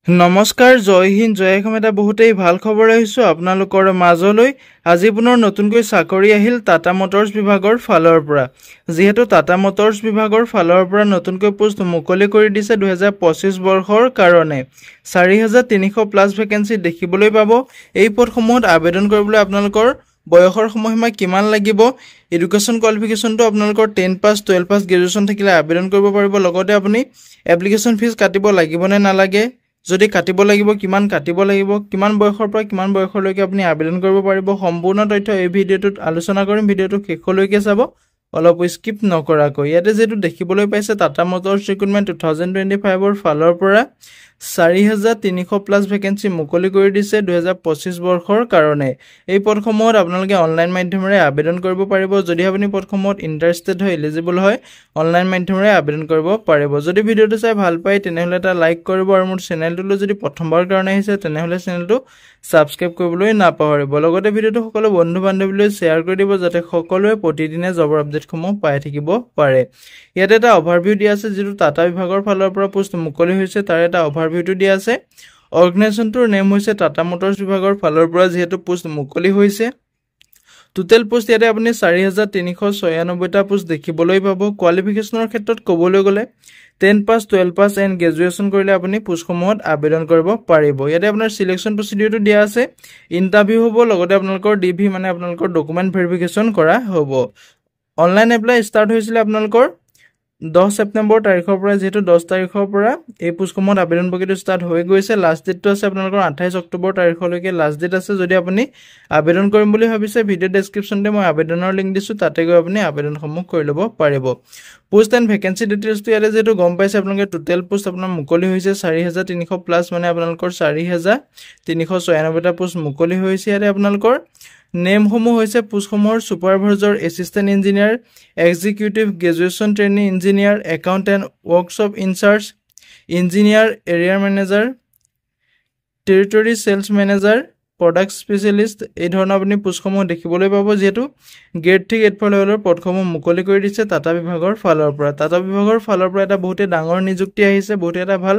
নমস্কাৰ জয় হিন্দ জয় অসম এটা বহুতেই ভাল খবৰ আহিছো আপোনালোকৰ মাজলৈ আজি পুনৰ নতুনকৈ চাকৰি আহিল টাটা মটৰ্ছ বিভাগৰ ফালৰ পৰা যেহেতু টাটা মটৰ্ছ বিভাগৰ ফালৰ পৰা নতুনকৈ পোষ্ট মুকলি কৰি দিছে 2025 বৰ্ষৰ কাৰণে 4300 প্লাস ভ্যাকেন্সি দেখিবলৈ পাব এই পদসমূহত আবেদন কৰিবলৈ আপোনালোকৰ বয়সৰ সময়সীমা কিমান লাগিব এডুকেশন কোৱালিফিকেশনটো আপোনালোকৰ 10 পাস 12 পাস গ্ৰেজুৱেচন থাকিলে আবেদন কৰিব পাৰিব লগতে আপুনি এপ্লিকেশন ফিজ কাটিব লাগিব নে নালাগে যদি কাটিব লাগিব কিমান কাটিব লাগিব কিমান বয়সৰ পৰা কিমান বয়সলৈকে আপুনি আবেদন কৰিব পাৰিব সম্পূৰ্ণ তথ্য এই ভিডিঅটোত আলোচনা কৰিম ভিডিঅটো শেষলৈকে চাব অলপ স্কিপ নকৰাকৈ ইয়াতে যেটো দেখিবলৈ পাইছে টাটা মটৰ্ছ ৰিক্ৰুটমেন্ট 2025 ৰ ফালৰ পৰা 4300 প্লাস ভ্যাকেন্সি মুকলি কৰি দিছে 2025 বৰ্ষৰ কাৰণে এই পদসমূহত আপোনালোকে অনলাইন মাধ্যমেৰে আবেদন কৰিব পাৰিব যদি আপুনি পদসমূহত ইন্টাৰেষ্টেড হয় এলিজিবল হয় অনলাইন মাধ্যমেৰে আবেদন কৰিব পাৰিব যদি ভিডিঅটো চাই ভাল পায় তেনেহলে এটা লাইক কৰিব আৰু মোৰ চেনেলটো যদি প্ৰথমবাৰ কাৰণে আহিছে তেনেহলে চেনেলটো সাবস্ক্ৰাইব কৰিবলৈ নাপাহৰিব লগতে ভিডিঅটো সকলো বন্ধু বান্ধৱীলৈ শেয়াৰ কৰি দিব যাতে সকলোৱে প্ৰতিদিনে জবৰ আপডেটসমূহ পাই থাকিব পাৰে ইয়াতে এটা অভাৰভিউ দিয়া আছে যেটো টাটা বিভাগৰ ফালৰ পৰা পোষ্ট মুকলি হৈছে তাৰ এটা অভাৰভিউটো দিয়া আছে অৰ্গানাইজেচনটোৰ নেম হৈছে টাটা মটৰ্ছ বিভাগৰ ফালৰ পৰা যেহেতু পোষ্ট মুকলি হৈছে টোটেল পোষ্ট ইয়াতে আপুনি 4396 টা পোষ্ট দেখিবলৈ পাব কোৱালিফিকেশনৰ ক্ষেত্ৰত ক'বলৈ গলে 10 পাস 12 পাস এণ্ড গ্ৰেজুৱেচন কৰিলে আপুনি পোষ্টসমূহত আবেদন কৰিব পাৰিব ইয়াতে আপোনাৰ সিলেকশন প্ৰসিডিউৰটো দিয়া আছে ইন্টাৰভিউ হ'ব লগতে আপোনালোকৰ ডিভি মানে আপোনালোকৰ ডকুমেন্ট ভেৰিফিকেশন কৰা হ'ব অনলাইন এপ্লাই ষ্টাৰ্ট হৈছিল আপোনালোকৰ 10 সেপ্টেম্বৰ তাৰিখৰ পৰা যেটো 10 তাৰিখৰ পৰা এই পোষ্টসমূহত আবেদন প্ৰক্ৰিয়া ষ্টাৰ্ট হৈ গৈছে লাষ্ট ডেটটো আছে আপোনালোকৰ 28 অক্টোবৰ তাৰিখলৈকে লাষ্ট ডেট আছে যদি আপুনি আবেদন কৰিম বুলি ভাবিছে ভিডিও ডেসক্ৰিপচনতে মই আবেদনৰ লিংক দিছো তাতে গৈ আপুনি আবেদনসমূহ কৰি ল'ব পাৰিব পোষ্ট এণ্ড ভ্যাকেন্সি ডিটেইলছটো ইয়াতে যেটো গম পাইছে আপোনালোকে টোটেল পোষ্ট আপোনাৰ মুকলি হৈছে 4300 প্লাস মানে আপোনালোকৰ 4396 টা পোষ্ট মুকলি হৈছে ইয়াতে আপোনালোকৰ নেম সমূহ হৈছে পোষ্টসমূহৰ supervisor assistant engineer executive graduation trainee engineer accountant workshop incharge engineer area manager territory sales manager product specialist এই ধৰণৰ আপুনি পোষ্টসমূহ দেখিবলৈ পাব যেটো গ্ৰেড 3 গ্ৰেড 4 লেভেলৰ পদসমূহ মুকলি কৰি দিছে টাটা বিভাগৰ ফালৰ পৰা টাটা বিভাগৰ ফালৰ পৰা এটা বহুতে ডাঙৰ নিযুক্তি আহিছে বহুতে এটা ভাল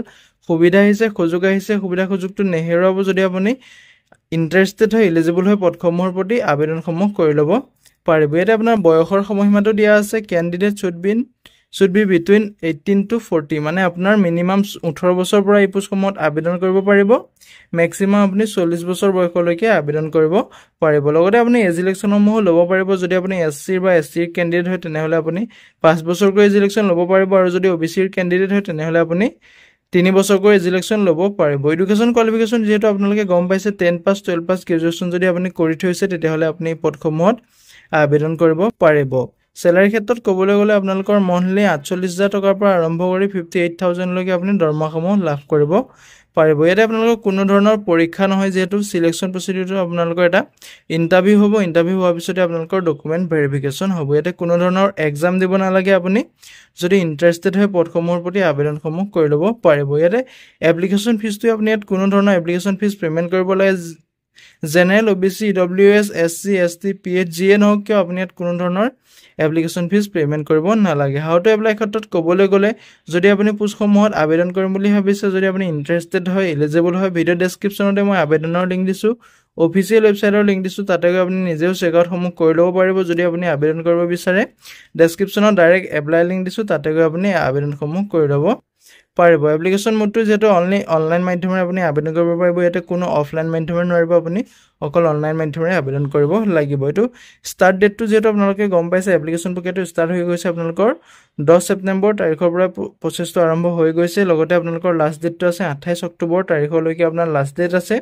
সুবিধা আহিছে সুযোগ আহিছে সুবিধা সুযোগটো নেহেৰুৱাব যদি আপুনি ইন্টাৰেষ্টেড হয় এলিজিবল হয় পদসমূহৰ প্ৰতি আবেদনসমূহ কৰি ল'ব পাৰিব ইয়াতে আপোনাৰ বয়সৰ সময়সীমাটো দিয়া আছে candidate should be between 18 to 40 মানে আপোনাৰ মিনিমাম 18 বছৰ পৰা এই পোষ্টসমূহত আবেদন কৰিব পাৰিব ম্যাক্সিমাম আপুনি 40 বছৰ বয়সলৈকে আবেদন কৰিব পাৰিব লগতে আপুনি এজ ইলেকচনসমূহ ল'ব পাৰিব যদি আপুনি এসসি বা এসটিৰ ক্যান্ডিডেট হয় তেনেহলে আপুনি 5 বছৰকৈ এজ ইলেকচন ল'ব পাৰিব আৰু যদি ওবিসিৰ ক্যান্ডিডেট হয় তেনেহলে আপুনি 3 বছৰকৈ এজ ইলেকচন ল'ব পাৰিব এডুকেশন কোৱালিফিকেশন যেটো আপোনালোকে গম পাইছে 10 পাস 12 পাস গ্ৰেজুৱেচন যদি আপুনি কৰি থৈছে তেতিয়াহলে আপুনি পদসমূহত আবেদন কৰিব পাৰিব স্যালাৰি ক্ষেত্ৰত ক'বলৈ গলে আপোনালোকৰ মন্থলি 48000 টকাৰ পৰা আৰম্ভ কৰি 58000 লৈকে আপুনি দৰমহাসমূহ লাভ কৰিব পাৰিব ইয়াতে আপোনালোকৰ কোনো ধৰণৰ পৰীক্ষা নহয় যেটো সিলেকশন প্ৰসিডিউৰটো আপোনালোকৰ এটা ইন্টাৰভিউ হ'ব ইন্টাৰভিউ হোৱাৰ পিছতে আপোনালোকৰ ডকুমেন্ট ভেৰিফিকেশন হ'ব ইয়াতে কোনো ধৰণৰ এক্সাম দিব নালাগে আপুনি যদি ইন্টাৰেষ্টেড হয় পদসমূহৰ প্ৰতি আবেদনসমূহ কৰি ল'ব পাৰিব ইয়াতে এপ্লিকেশন ফিজটো আপুনি ইয়াত কোনো ধৰণৰ এপ্লিকেশন ফিজ পেমেন্ট কৰিব লাগে general OBC EWS SC ST PHGN হওক কিয় আপুনি ইয়াত কোনো ধৰণৰ এপ্লিকেশন ফিজ পেমেন্ট কৰিব নালাগে হাউ টু এপ্লাই ক্ষেত্ৰত ক'বলৈ গলে যদি আপুনি পোষ্টসমূহত আবেদন কৰিম বুলি ভাবিছে যদি আপুনি ইন্টাৰেষ্টেড হয় এলিজিবল হয় ভিডিও ডেসক্ৰিপচনতে মই আবেদনৰ লিংক দিছো অফিচিয়েল ওয়েবসাইটৰ লিংক দিছো তাতে গৈ আপুনি নিজেও চেক আউট সমূহ কৰি ল'ব পাৰিব যদি আপুনি আবেদন কৰিব বিচাৰে ডেসক্ৰিপচনত ডাইৰেক্ট এপ্লাই লিংক দিছো তাতে গৈ আপুনি আবেদনসমূহ কৰি ল'ব পাৰিব এপ্লিকেশন মোডটো যেটো অনলি অনলাইন মাধ্যমেৰে আপুনি আবেদন কৰিব পাৰিব ইয়াতে কোনো অফলাইন মাধ্যমেৰে নোৱাৰিব আপুনি অকল অনলাইন মাধ্যমেৰে আবেদন কৰিব লাগিব এটো ষ্টাৰ্ট ডেটটো যেটো আপোনালোকে গম পাইছে এপ্লিকেশন প্ৰক্ৰিয়াটো ষ্টাৰ্ট হৈ গৈছে আপোনালোকৰ 10 সেপ্টেম্বৰ তাৰিখৰ পৰা প্ৰচেছটো আৰম্ভ হৈ গৈছে লগতে আপোনালোকৰ লাষ্ট ডেটটো আছে 28 অক্টোবৰ তাৰিখলৈকে আপোনাৰ লাষ্ট ডেট আছে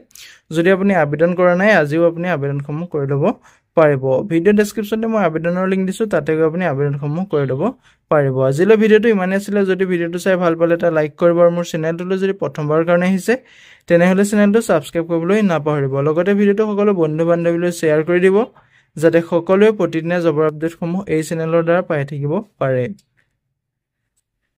যদি আপুনি আবেদন কৰা নাই আজিও আপুনি আবেদনসমূহ কৰি ল'ব পাৰিব ভিডিও ডেসক্ৰিপচনতে মই আবেদনৰ লিংক দিছো তাতে গৈ আপুনি আবেদনসমূহ কৰি ল'ব পাৰিব আজিলৈ ভিডিওটো ইমানে আছিল যদি ভিডিওটো চাই ভাল পালে এটা লাইক কৰিব আৰু মোৰ চেনেলটো যদি প্ৰথমবাৰ কাৰণে আহিছে তেনেহলে চেনেলটো সাবস্ক্ৰাইব কৰিবলৈ নাপাহৰিব লগতে ভিডিওটো সকলো বন্ধু বান্ধৱীলৈ শেয়াৰ কৰি দিব যাতে সকলোৱে প্ৰতিদিনে জবৰ আপডেটসমূহ এই চেনেলৰ দ্বাৰা পাই থাকিব পাৰে